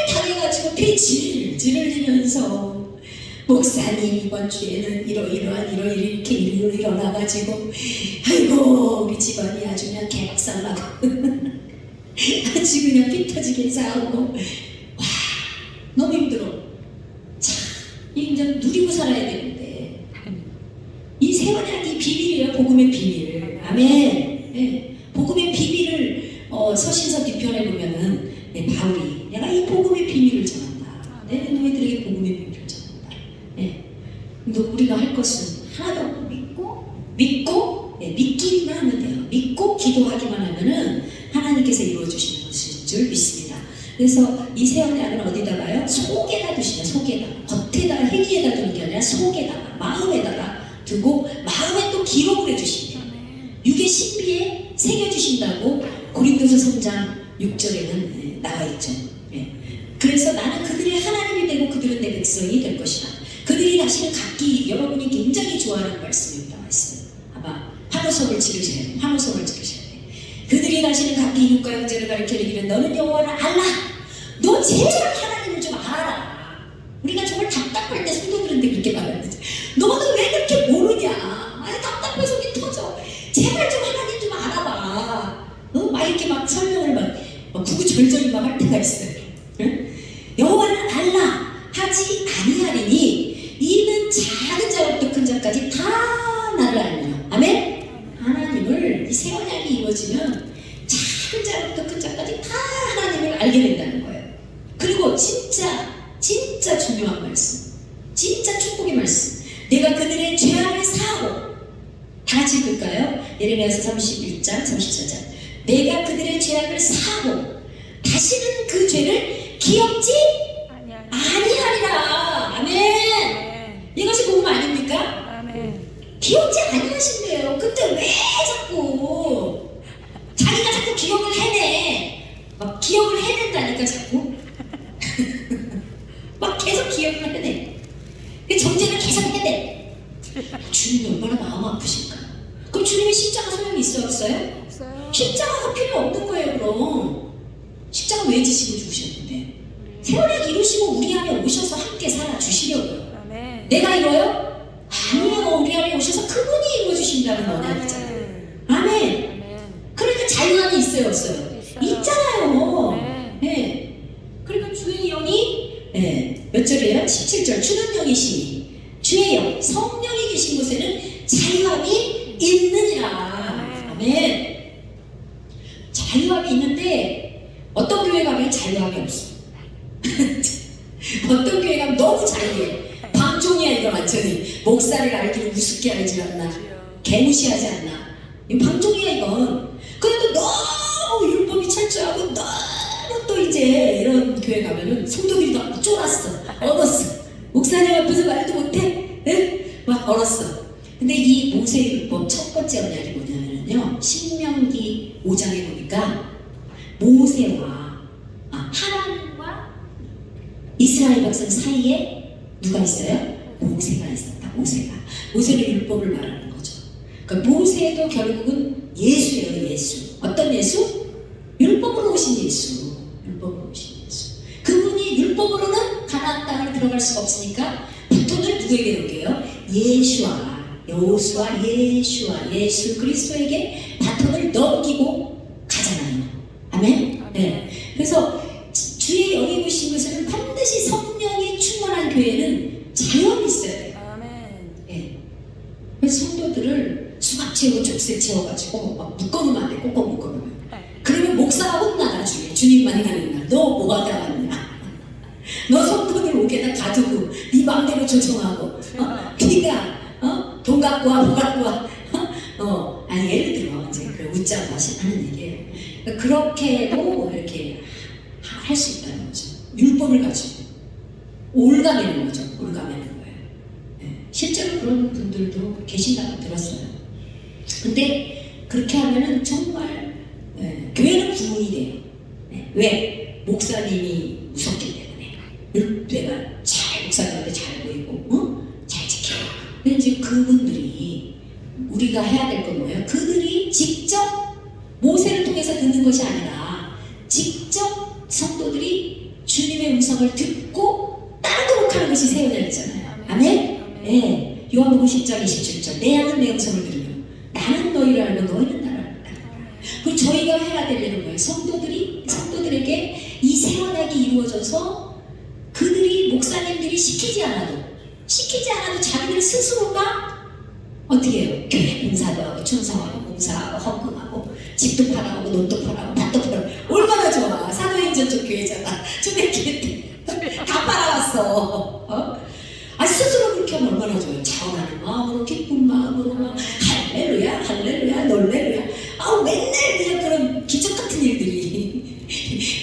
당해가지고 피 질질 흘리면서 목사님 이번 주에는 이러한 이렇게 일어나가지고 아이고 우리 집안이 아주 그냥 개박살나고 아주 그냥 피 터지게 싸우고 와 너무 힘들어. 참 이제 누리고 살아야 되는데 이 새 언약이 비밀이에요. 복음의 비밀. 아멘. 네. 복음의 비밀을 서신서 뒤편에 보면은 바울이 내가 이 복음의 비밀을 전한다. 내 너희들에게 복음의 비밀을 전한다. 근데 우리가 할 것은 하나도 없고 믿고 믿기만 하면 돼요. 믿고 기도하기만 하면은 하나님께서 이루어주시는 것일 줄 믿습니다. 그래서 이 새 언약은 어디다가요? 속에다 두시냐. 속에다. 겉에다가 행위에다 두는 게 아니라 속에다가 마음에다가 두고 마음에 또 기록을 해주십니다. 육의 신비에 새겨주신다. 하신다고 고린도서 3장 6절에는 나와 있죠. 예. 그래서 나는 그들의 하나님이 되고 그들은 내 백성이 될 것이다. 그들이 다시는 각기 여러분이 굉장히 좋아하는 말씀이 나와 있어요. 아마 환호성을 지르셔야 돼. 환호성을 지르셔야 돼. 그들이 다시는 각기 이웃과 형제를 가리켜 이르기를 너는 여호와를 알라. 너 제발 하나님을 좀 알아라. 우리가 정말 답답할 때 성도들한테 그렇게 말하는데 너는 왜 그렇게 모르냐. 아니 답답해 속이 터져. 제발 좀 하나님 좀 알아봐. 막 이렇게 막 설명을 막 구구절절히 막 할 때가 있어요. 응? 여호와를 알라 하지 아니하리니 이는 작은 자부터 큰 자까지 다 나를 알며. 아멘? 하나님을 이 새 언약이 이루어지면 작은 자부터 큰 자까지 다 하나님을 알게 된다는 거예요. 그리고 진짜 중요한 말씀, 진짜 축복의 말씀. 내가 그들의 죄악을 사하고, 다 같이 읽을까요? 예레미야서 31장 34절. 내가 그들의 죄악을 사하고 다시는 그 죄를 기억지 아니하리라. 아멘. 이것이 복음 아닙니까? 아멘. 기억지 아니하신대요. 근데 왜 자꾸 자기가 자꾸 기억을 해내. 막 기억을 해낸다니까 자꾸. 막 계속 기억을 해내. 정죄를 계속 해내. 주님이 얼마나 마음 아프실까? 그럼 주님의 십자가 소용이 있어요? 없어요? 없어요. 십자가가 필요 없는 거예요. 그럼 십자가 왜 지시고 죽으셨는데? 새 언약 이루시고 우리 안에 오셔서 함께 살아주시려고요. 아멘. 내가 이뤄요? 아니요. 우리 안에 오셔서 그분이 이루어주신다는 언약이잖아요. 아멘. 아멘. 그러니까 자유함이 있어요? 없어요? 있잖아요. 네. 네. 그러니까 주의 영이 몇 절이에요? 17절. 주는 영이시니 주의 영 성령이 계신 곳에는 자유함이 있느니라. 아멘. 자유함이 있는데 어떤 교회 가면 자유함이 없어. 어떤 교회 가면 너무 자유해. 방종이야 이거 완전히. 목사를 알기를 우습게 알지 않나, 개무시하지 않나. 이 방종이야 이건. 그래도 너무 율법이 철저하고 너무 또 이제 이런 교회 가면은 성도들이 다 쫄았어. 얼었어. 목사님 앞에서 말도 못해. 네? 막 얼었어. 근데 이 모세율법 첫 번째 언약이 뭐냐면요, 신명기 5장에 보니까 모세와 하나님과 이스라엘 백성 사이에 누가 있어요? 모세가 있었다. 모세는 율법을 말하는 거죠. 그러니까 모세도 결국은 예수예요. 예수. 어떤 예수? 율법으로 오신 예수. 그분이 율법으로는 가나안 땅을 들어갈 수가 없으니까 바톤을 누구에게 넘겨요? 여호수아 예수 그리스도에게 바톤을 넘기고 가잖아요. 아멘? 네. 그래서 주의 영이 부신 것은 반드시 성령이 충만한 교회는 자유함이 있어야 돼요. 아멘. 네. 그래서 성도들을 수갑 채우고 족쇄 채워가지고 막 묶어놓으면 안 돼. 꼭꼭 묶어놓으면. 그러면 목사가 혼나 나중에 주님 만나는 날. 너 뭐가 다 왔냐? 너 성도들 옥에다 가두고 네 마음대로 조정하고 네가 돈 갖고 와, 뭐 갖고 와. 아니 예를 들어 이제 그 웃자고 하는 얘기예요. 그러니까 그렇게도 이렇게 할 수 있다는 거죠. 율법을 가지고 올가매는 거죠. 올가매는 거예요. 네. 실제로 그런 분들도 계신다고 들었어요. 근데 그렇게 하면은 정말 교회는 구원이 돼요. 네. 왜? 목사님이 무섭기 때문에. 내가 목사님한테 잘 보이고 잘 지켜요. 근데 이제 그분들이 우리가 해야 될 건 뭐예요? 그들이 직접 모세를 통해서 듣는 것이 아니라 직접 성도들이 주님의 음성을 듣고 따르도록 하는 것이 새 언약이잖아요. 아멘? 네. 요한복음 10장 27절. 내 양은 내 음성을 들으며 나는 너희를 알고 너희는 나를 알다. 그리고 저희가 해야 되는 거예요. 성도들에게 이 새 언약이 이루어져서 그들이 목사님들이 시키지 않아도 자기들 스스로가 어떻게 해요? 교회 봉사도 하고 충성하고 봉사하고 헌금하고 집도 팔아오고 논도 팔아오고 밭도 팔아오고 얼마나 좋아. 사도행전 쪽 교회잖아. 초대교회 다 팔아왔어. 스스로 그렇게 하면 얼마나 좋아요. 자원하는 마음으로 기쁜 마음으로 막 할렐루야 놀렐루야. 맨날 그냥 그런 기적 같은 일들이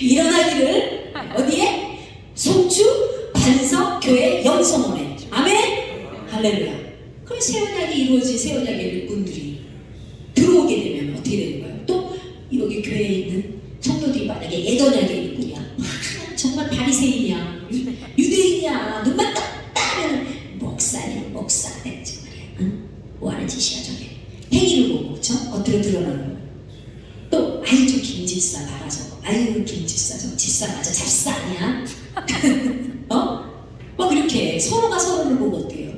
일어나기를 어디에? 송주 반석 교회 영성원에. 아멘. 할렐루야. 그럼 새 언약이 이루어진 새 언약의 일꾼들이 들어오게 되면 어떻게 되는 거예요? 또 우리 교회에 있는 성도들이 만약에 애도나게 있냐, 정말 바리새인이야, 유대인이야, 눈만 딱 따면 목사냐 목사겠지 말이야. 응? 뭐 하는 짓이야 저게. 행위를 보고 그쵸? 겉으로 드러나는 거. 또 아유 저 김집사 봐라 저거. 아유 김집사 저거 집사 맞아 잡사 아니야? 어? 막 이렇게 서로가 서로를 보고 어때요?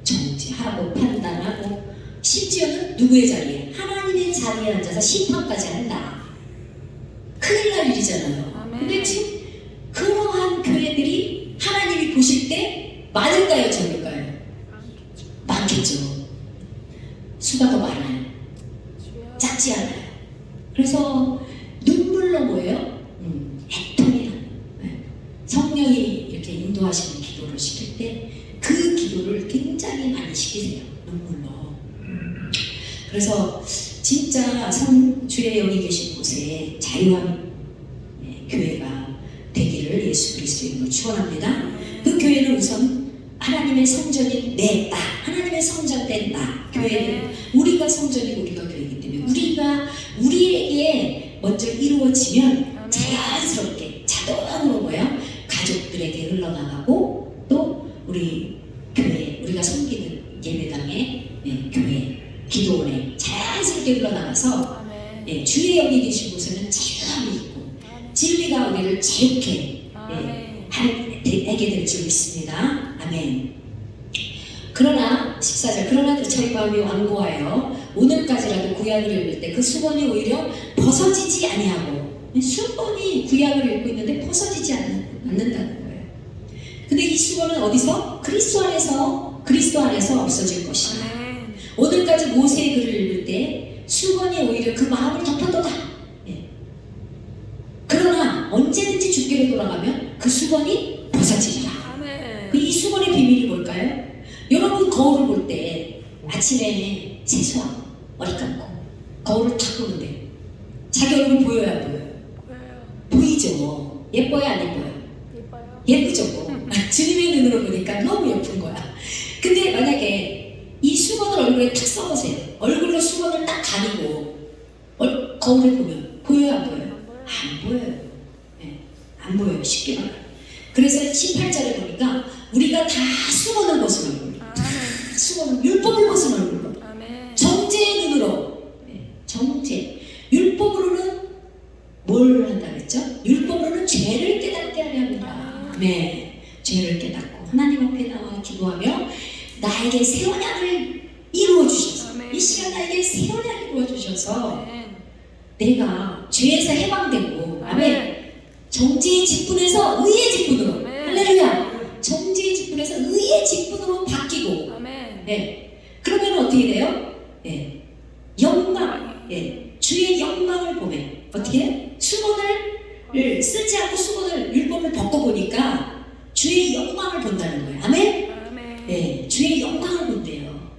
정죄하고 판단하고 심지어는 누구의 자리에? 하나님의 자리에 앉아서 심판까지 한다. 큰일 날 일이잖아요. 근데 지금 그러한 교회들이 하나님이 보실 때 많을까요? 적을까요? 많겠죠. 수가 더 많아요. 작지 않아요. 그래서 눈물로 뭐예요? 애통해요. 성령이 이렇게 인도하시는 기도를 시킬 때 그 기도를 굉장히 많이 시키세요. 눈물로. 그래서 진짜 주의 영이 계신 곳에 자유한 교회가 되기를 예수 그리스도의 이름으로 축원합니다. 그 교회는 우선 하나님의 성전인 내 나, 하나님의 성전된 나, 교회는 우리가 성전이고 우리가 교회이기 때문에 우리에게 먼저 이루어지면 자연스럽게 자동으로 뭐야? 가족들에게 흘러나가고 또 우리 교회, 우리가 섬기는 예배당의 교회, 기도원에 자연스럽게 흘러나가서 주의 영이 계신 곳에는 자유함이 있고 진리가 우리를 자유케 하게 될 줄 믿습니다. 아멘. 그러나 14절 그러나 저희 마음이 완고하여 오늘까지라도 구약을 읽을 때 그 수건이 오히려 벗어지지 아니하고 수건이 구약을 읽고 있는데 벗어지지 않는다는 거예요. 근데 이 수건은 어디서? 그리스도 안에서 없어질 것이다. 오늘까지 모세의 글을 읽을 때 수건이 오히려 그 마음을 덮어도다. 그러나 언제든지 주께로 돌아가면 그 수건이 벗어지리라. 이 수건의 비밀이 뭘까요? 여러분 거울을 볼 때 아침에 세수하고 머리 감고 거울을 탁 보는데 자기 얼굴 보여요 안 보여요? 보이죠. 예뻐요 안 예뻐요? 예쁘죠. 주님의 눈으로 보니까 너무 예쁜 거야. 근데 만약에 이 수건을 얼굴에 탁 써보세요. 얼굴로 수건을 딱 가리고 거울을 보면 보여요 안 보여요? 안 보여요. 안 보여요. 쉽게 말해요. 그래서 18절에 보니까 우리가 다 수건을 벗은 얼굴, 수건은 율법을 벗은 얼굴로, 정죄의 눈으로, 정죄. 율법으로는 뭘 한다 그랬죠? 율법으로는 죄를 깨닫게 하려 합니다. 죄를 깨닫고 하나님 앞에 나와 기도하며 나에게 새 언약을 이루어 주셔서 이 시간 나에게 새 언약을 이루어 주셔서 내가 죄에서 해방되고 정죄의 직분에서 의의 직분으로 할렐루야 정죄의 직분에서 의의 직분으로 바뀌고 그러면 어떻게 돼요? 영광 주의 영광을 보면 어떻게 해요? 수건을 쓰지 않고 수건을 율법을 벗고 보니까 주의 영광을 본다는 거예요. 아멘? 주의 영광을 본대요.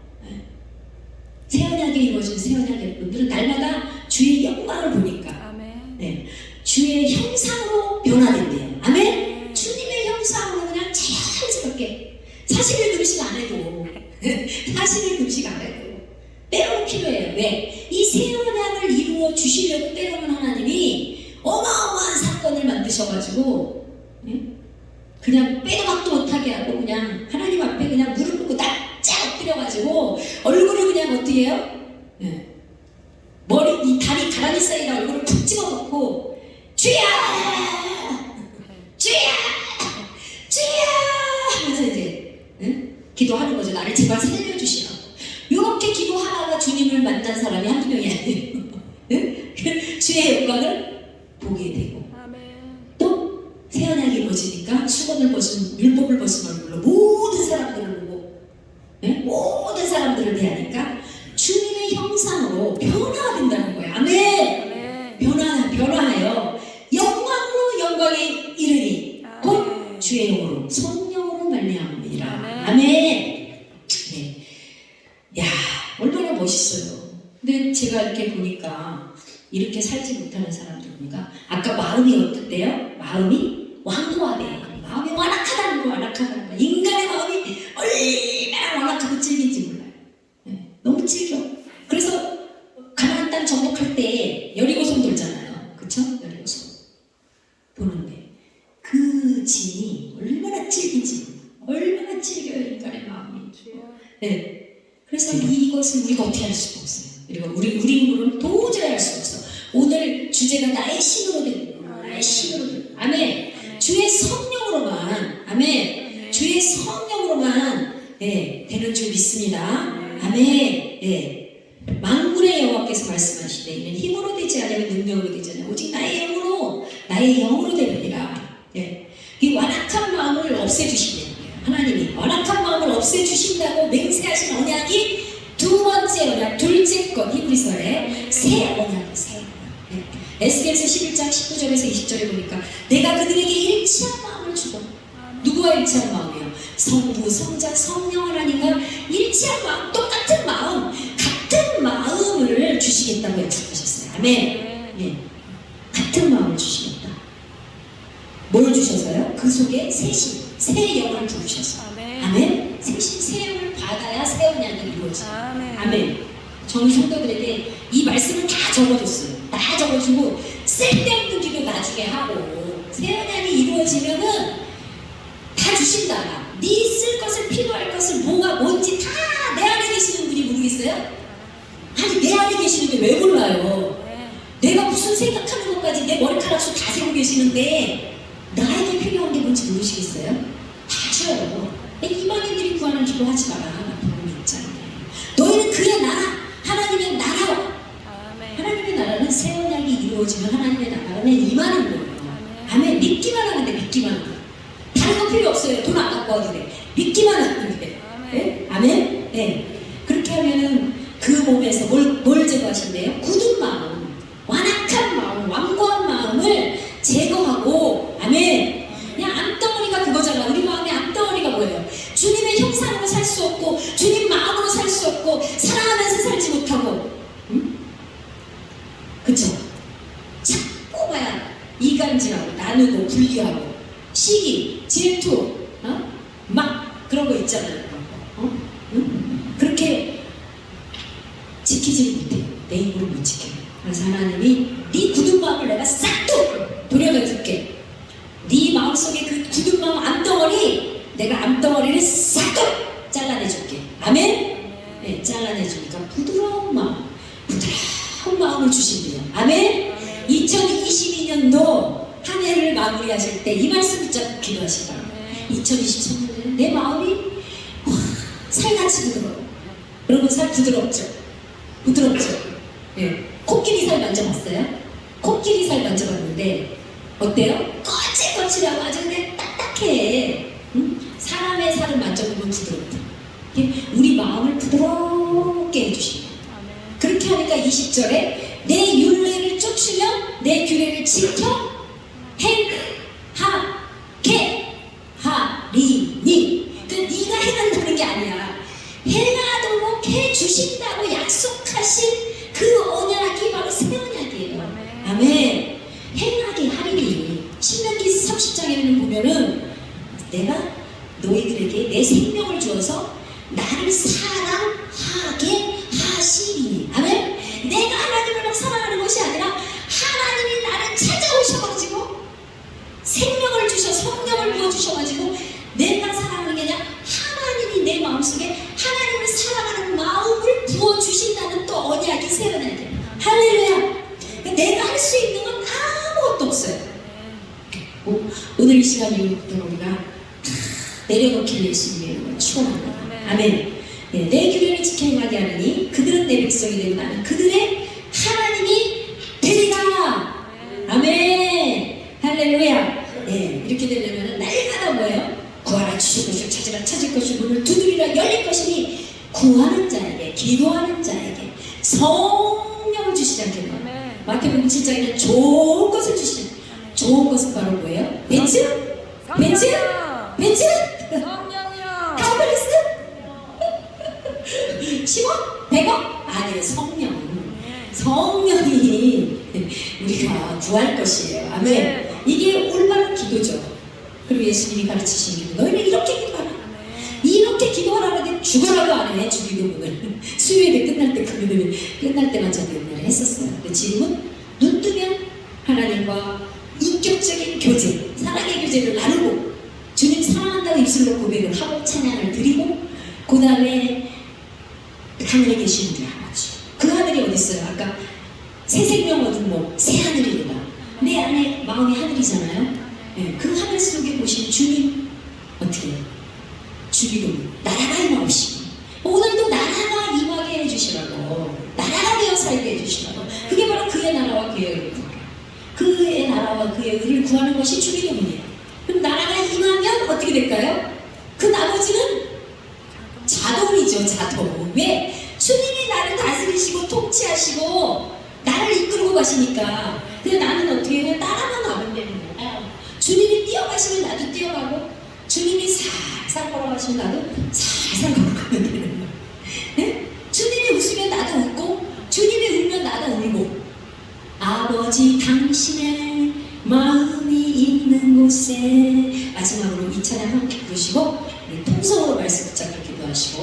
새 언약에 이루어진 새 언약의 분들은 날마다 주의 영광을 보니까 주의 형상으로 변화된대요. 아멘? 주님의 형상으로 그냥 자연스럽게 사실을 금식 안 해도 사실을 금식 안 해도 때로는 필요해요. 왜? 이 새 언약을 이루어 주시려고 때로는 하나님이 어마어마한 사건을 만드셔가지고 그냥 빼도 박도 못하게 하고 그냥 하나님 앞에 그냥 무릎 꿇고 납작 엎드려가지고 얼굴을 그냥 어떻게 해요? 이 다리 가라니 사이에 얼굴을 푹 집어넣고 주야! 주야! 주야! 하면서 이제 기도하는 거죠. 나를 제발 살려주시라고. 이렇게 기도하다가 주님을 만난 사람이 한두 명이 아니에요. 주의 영광을 보게 되고 또 새 언약이 이루어지니까 수건을 벗은 율법을 벗은 얼굴로 모든 사람들을 보고 모든 사람들을 대하니까 주님의 형상으로 변화된다는 거예요. 아멘. 변화하여 영광으로 영광에 이르니 곧 주의 영으로 성령으로 말미암으리라. 아멘. 야 얼마나 멋있어요. 근데 제가 이렇게 보니까 이렇게 살지 못하는 사람들 보니까 아까 마음이 어떻대요? 마음이 완고하대요. 마음이 완악하다는 거. 인간의 마음이 얼마나 완악하고 질긴지 몰라요. 너무 질겨. 그래서 가나안 땅 정복할 때 여리고성 돌잖아요. 주제가 나의 신으로 되는 거예요. 나의 신으로 되는 거예요. 아멘. 주의 성령으로만, 아멘. 주의 성령으로만 되는 줄 믿습니다. 아멘. 만군의 여호와께서 말씀하시되 이는 힘으로 되지 않으면 능력으로 되지 않아요. 오직 나의 영으로, 나의 영으로 되느니라. 이 완악한 마음을 없애주신다는 거예요. 하나님이 완악한 마음을 없애주신다고 맹세하신 언약이 두 번째 언약, 둘째 것, 히브리서에 새 언약이에요. 새 언약. 에스겔서 11장 19절에서 20절에 보니까 내가 그들에게 일치한 마음을 주고, 누구와 일치한 마음이에요? 성부, 성자, 성령 하나님과 일치한 마음, 똑같은 마음, 같은 마음을 주시겠다고 약속하셨어요. 아멘. 같은 마음을 주시겠다. 뭘 주셔서요? 그 속에 새 영을 부으셔서. 아멘. 새 영을 받아야 새 언약이 이루어져요. 아멘. 저희 성도들에게 이 말씀을 다 적어줬어요. 다 적어주고 쓸데없는 기도 나중에 하고 새 언약이 이루어지면은 다 주신다. 네 쓸 것을, 필요할 것을 뭐가 뭔지 다 내 안에 계시는 분이 모르겠어요? 아니 내 안에 계시는데 왜 몰라요? 내가 무슨 생각하는 것까지 내 머리카락수 다 세고 계시는데 나에게 필요한 게 뭔지 모르시겠어요? 다 줘요. 이방인들이 구하는 기도 하지 마라. 나쁜 입장이에요. 너희는 그의 나라, 하나님의 나라와 하나님의 나라는 새 언약이 이루어지면 하나님의 나라는 임하는 거예요. 아멘. 믿기만 하는데 믿기만 하는 거예요. 다른 거 필요 없어요. 돈 안 갖고 와도 돼. 믿기만 하면 돼. 아멘. 그렇게 하면은 그 몸에서 뭘 제거하신대요? 굳은 마음, 완악한 마음, 완고한 마음을 제거하고, 아멘. 그냥 암덩어리가 그거잖아. 우리 마음의 암덩어리가 뭐예요? 주님의 형상으로 살 수 없고, 주님 마음으로 살 수 없고, 사랑하면서 살지 못하고, 그쵸? 자꾸 봐야 이간질하고, 나누고, 분리하고, 시기, 질투, 막 그런 거 있잖아요. 그렇게 지키지 못해요. 내 힘으로 못 지켜요. 그래서 하나님이 네 굳은 마음을 내가 싹 도려내줄게. 네 마음속에 그 굳은 마음 암덩어리, 내가 암덩어리를 싹 잘라내줄게. 아멘? 잘라내주니까 부드러운 마음을 주신대요. 아멘? 2022년도 한 해를 마무리하실 때 이 말씀 붙잡고 기도하시기 바랍니다. 2023년에는 내 마음이 살같이 부드러워. 여러분 살 부드럽죠? 코끼리 살 만져봤어요? 코끼리 살 만져봤는데 어때요? 거칠거칠하고 아주 그냥 딱딱해. 사람의 살을 만져보면 부드럽다. 우리 마음을 부드럽게 해주시고, 그렇게 하니까 20절에 내 율례를 쫓으며 내 규례를 지켜 하리니. 네가 행한다는 게 아니야. 행하도록 해주신다고 약속하신 그 언약이 바로 새 언약이에요. 아멘. 행하게 하리니. 신명기 30장에는 보면은 내가 너희들에게 내 생명을 주어서 나를 사랑하게 하시니. 아멘. 내가 하나님을 막 사랑하는 것이 아니라 하나님이 나를 찾아오셔가지고 생명을 주셔, 성령을 부어주셔가지고 내가 사랑하는 게 아니라 하나님이 내 마음속에 하나님을 사랑하는 마음을 부어주신다는 또 언약이 새 언약이에요. 할렐루야. 내가 할 수 있는 건 아무것도 없어요. 오늘 이 시간 이후부터 우리가 내려놓길 예수님의 축원합니다. 아멘. 내 규례를 지켜 행하게 하느니 그들은 내 백성이 되고 나는 그들의 하나님이 되리라. 아멘. 할렐루야. 이렇게 되려면 날마다 뭐예요? 구하라 주실 것을 찾으라 찾을 것을 문을 두드리라 열릴 것이니 구하는 자에게, 기도하는 자에게 성령을 주시지 않겠나. 마태복음 7장에는 좋은 것을 주시는, 좋은 것은 바로 뭐예요? 벤츠? 성령이요. 카우팔리스? 10억? 100억? 아니에요. 성령이 우리가 구할 것이에요. 아멘. 이게 올바른 기도죠. 그리고 예수님이 가르치신 기도, 너희는 이렇게 기도하라. 이렇게 기도하라는데 죽어라고 안 해. 주기도문을 수요일에 끝날 때, 금요일에 끝날 때만 저도 옛날에 했었어요. 근데 지금은 눈 뜨면 하나님과 인격적인 교제, 사랑의 교제를 나누고 주님 사랑한다고 입술로 고백을 하고 찬양을 드리고, 그 다음에 하늘에 계신 우리 아버지, 그 하늘이 어디 있어요? 아까 새 생명 얻은 몸, 새 하늘이로다. 내 안에 마음이 하늘이잖아요. 예, 그 하늘 속에 보신 주님 어떻게 해요? 주기도 나라가 임하옵시고 오늘도 나라가 임하게 해주시라고, 나라가 되어 살게 해주시라고. 그게 바로 그의 나라와 그의 의를 구하라. 그의 나라와 그의 의를 구하는 것이 주기도문이에요. 그럼 나라가 임하면 어떻게 될까요? 그 나머지는 자동이죠. 자동. 왜? 주님이 나를 다스리시고 통치하시고 나를 이끌고 가시니까. 근데 나는 어떻게 해요? 따라만 가면 되는 거예요. 주님이 뛰어가시면 나도 뛰어가고, 주님이 살살 걸어가시면 나도 살살 걸어가면 되는 거예요. 네? 주님이 웃으면 나도 웃고, 주님이 울면 나도 울고. 아버지 당신의 마음이 있는 곳에. 마지막으로 이 찬양 함께 부르시고 우리 통성으로 말씀 붙잡고 기도하시고